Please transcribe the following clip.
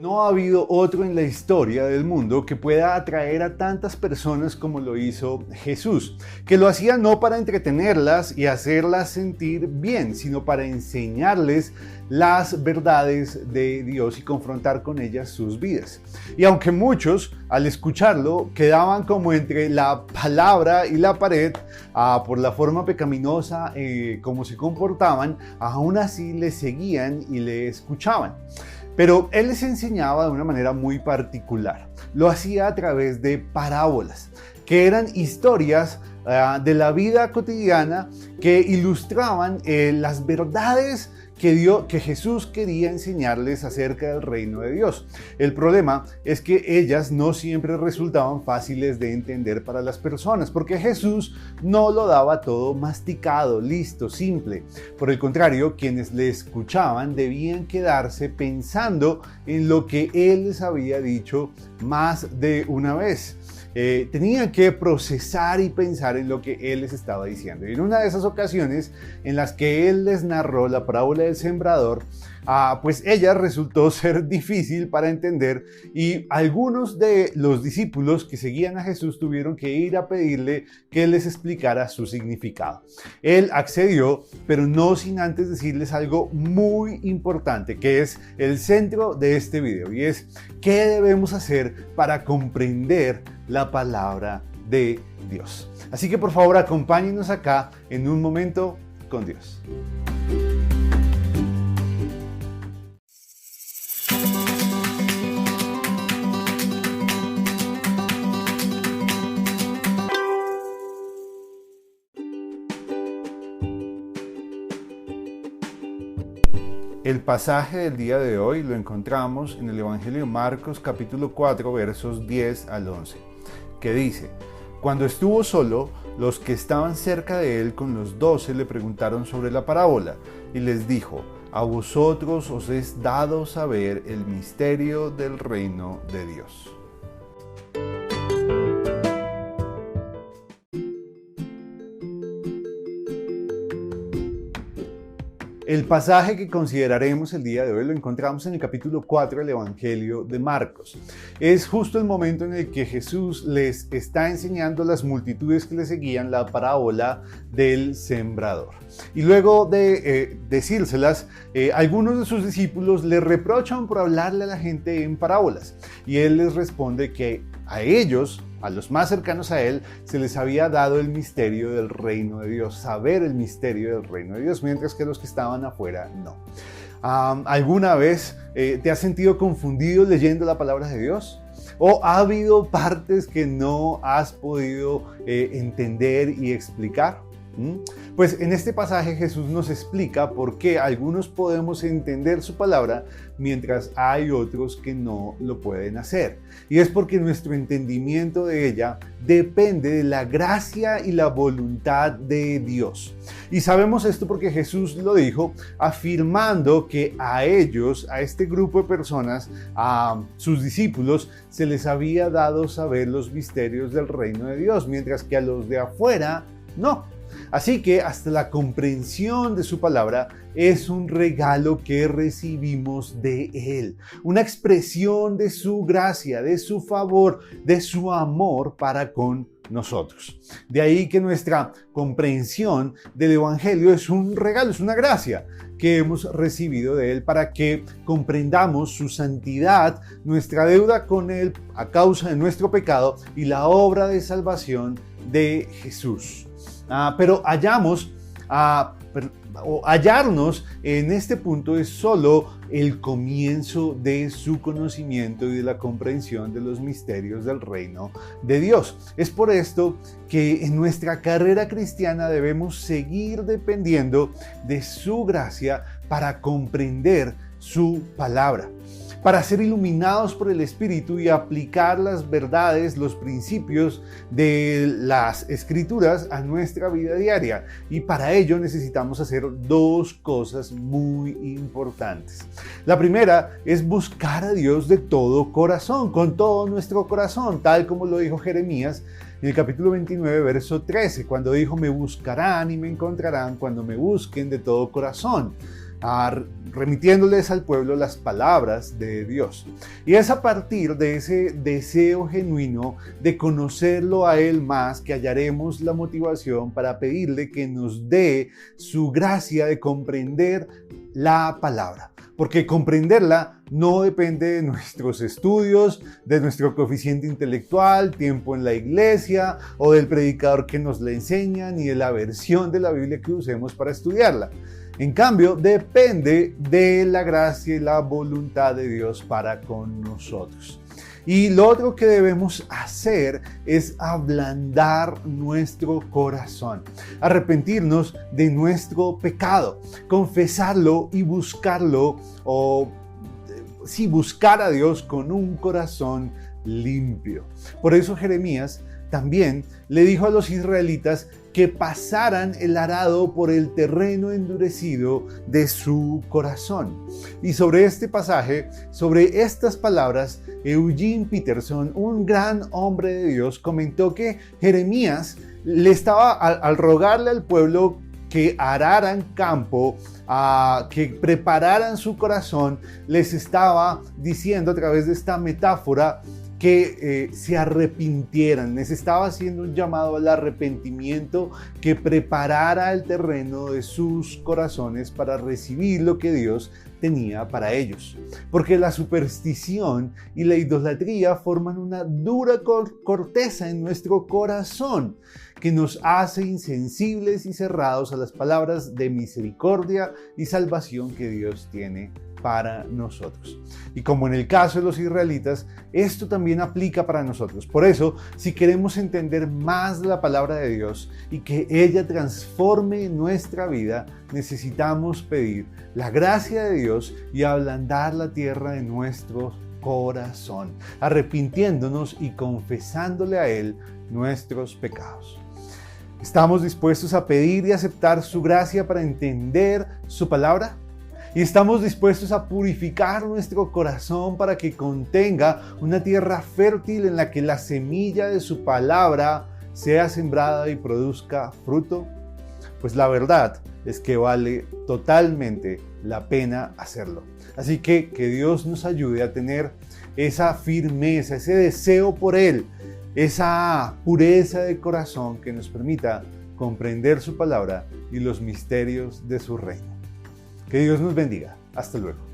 No ha habido otro en la historia del mundo que pueda atraer a tantas personas como lo hizo Jesús, que lo hacía no para entretenerlas y hacerlas sentir bien, sino para enseñarles las verdades de Dios y confrontar con ellas sus vidas. Y aunque muchos al escucharlo quedaban como entre la palabra y la pared por la forma pecaminosa como se comportaban, aún así le seguían y le escuchaban. Pero él les enseñaba de una manera muy particular. Lo hacía a través de parábolas, que eran historias de la vida cotidiana que ilustraban las verdades que Jesús quería enseñarles acerca del reino de Dios. El problema es que ellas no siempre resultaban fáciles de entender para las personas, porque Jesús no lo daba todo masticado, listo, simple. Por el contrario, quienes le escuchaban debían quedarse pensando en lo que Él les había dicho más de una vez. Tenían que procesar y pensar en lo que Él les estaba diciendo. Y en una de esas ocasiones en las que Él les narró la parábola del sembrador, pues ella resultó ser difícil para entender y algunos de los discípulos que seguían a Jesús tuvieron que ir a pedirle que Él les explicara su significado. Él accedió, pero no sin antes decirles algo muy importante, que es el centro de este video, y es ¿qué debemos hacer para comprender la palabra de Dios? Así que por favor acompáñenos acá en un momento con Dios. El pasaje del día de hoy lo encontramos en el Evangelio de Marcos capítulo 4 versos 10 al 11, que dice: Cuando estuvo solo, los que estaban cerca de él con los 12 le preguntaron sobre la parábola y les dijo: a vosotros os es dado saber el misterio del reino de Dios. El pasaje que consideraremos el día de hoy lo encontramos en el capítulo 4 del Evangelio de Marcos. Es justo el momento en el que Jesús les está enseñando a las multitudes que le seguían la parábola del sembrador. Y luego de decírselas, algunos de sus discípulos le reprochan por hablarle a la gente en parábolas. Y él les responde que a ellos, a los más cercanos a él, se les había dado el misterio del reino de Dios, saber el misterio del reino de Dios, mientras que los que estaban afuera no. ¿Alguna vez te has sentido confundido leyendo la palabra de Dios? ¿O ha habido partes que no has podido entender y explicar? Pues en este pasaje Jesús nos explica por qué algunos podemos entender su palabra mientras hay otros que no lo pueden hacer. Y es porque nuestro entendimiento de ella depende de la gracia y la voluntad de Dios. Y sabemos esto porque Jesús lo dijo afirmando que a ellos, a este grupo de personas, a sus discípulos, se les había dado saber los misterios del reino de Dios, mientras que a los de afuera no. Así que hasta la comprensión de su palabra es un regalo que recibimos de Él, una expresión de su gracia, de su favor, de su amor para con nosotros. De ahí que nuestra comprensión del Evangelio es un regalo, es una gracia que hemos recibido de Él para que comprendamos su santidad, nuestra deuda con Él a causa de nuestro pecado y la obra de salvación de Jesús. Pero hallarnos en este punto es solo el comienzo de su conocimiento y de la comprensión de los misterios del reino de Dios. Es por esto que en nuestra carrera cristiana debemos seguir dependiendo de su gracia para comprender su palabra, para ser iluminados por el Espíritu y aplicar las verdades, los principios de las Escrituras a nuestra vida diaria. Y para ello necesitamos hacer dos cosas muy importantes. La primera es buscar a Dios de todo corazón, con todo nuestro corazón, tal como lo dijo Jeremías en el capítulo 29, verso 13, cuando dijo: me buscarán y me encontrarán cuando me busquen de todo corazón. remitiéndoles al pueblo las palabras de Dios. Y es a partir de ese deseo genuino de conocerlo a Él más que hallaremos la motivación para pedirle que nos dé su gracia de comprender la palabra. Porque comprenderla no depende de nuestros estudios, de nuestro coeficiente intelectual, tiempo en la iglesia o del predicador que nos la enseña, ni de la versión de la Biblia que usemos para estudiarla. En cambio, depende de la gracia y la voluntad de Dios para con nosotros. Y lo otro que debemos hacer es ablandar nuestro corazón, arrepentirnos de nuestro pecado, confesarlo y buscarlo, buscar a Dios con un corazón limpio. Por eso Jeremías también le dijo a los israelitas que pasaran el arado por el terreno endurecido de su corazón. Y sobre este pasaje, sobre estas palabras, Eugene Peterson, un gran hombre de Dios, comentó que Jeremías le estaba, al rogarle al pueblo que araran campo, que prepararan su corazón, les estaba diciendo a través de esta metáfora que se arrepintieran. Les estaba haciendo un llamado al arrepentimiento, que preparara el terreno de sus corazones para recibir lo que Dios tenía para ellos. Porque la superstición y la idolatría forman una dura corteza en nuestro corazón que nos hace insensibles y cerrados a las palabras de misericordia y salvación que Dios tiene para nosotros. Y como en el caso de los israelitas, esto también aplica para nosotros. Por eso, si queremos entender más de la palabra de Dios y que ella transforme nuestra vida, necesitamos pedir la gracia de Dios y ablandar la tierra de nuestro corazón, arrepintiéndonos y confesándole a Él nuestros pecados. ¿Estamos dispuestos a pedir y aceptar su gracia para entender su palabra? Y estamos dispuestos a purificar nuestro corazón para que contenga una tierra fértil en la que la semilla de su palabra sea sembrada y produzca fruto. Pues la verdad es que vale totalmente la pena hacerlo. Así que Dios nos ayude a tener esa firmeza, ese deseo por Él, esa pureza de corazón que nos permita comprender su palabra y los misterios de su reino. Que Dios nos bendiga. Hasta luego.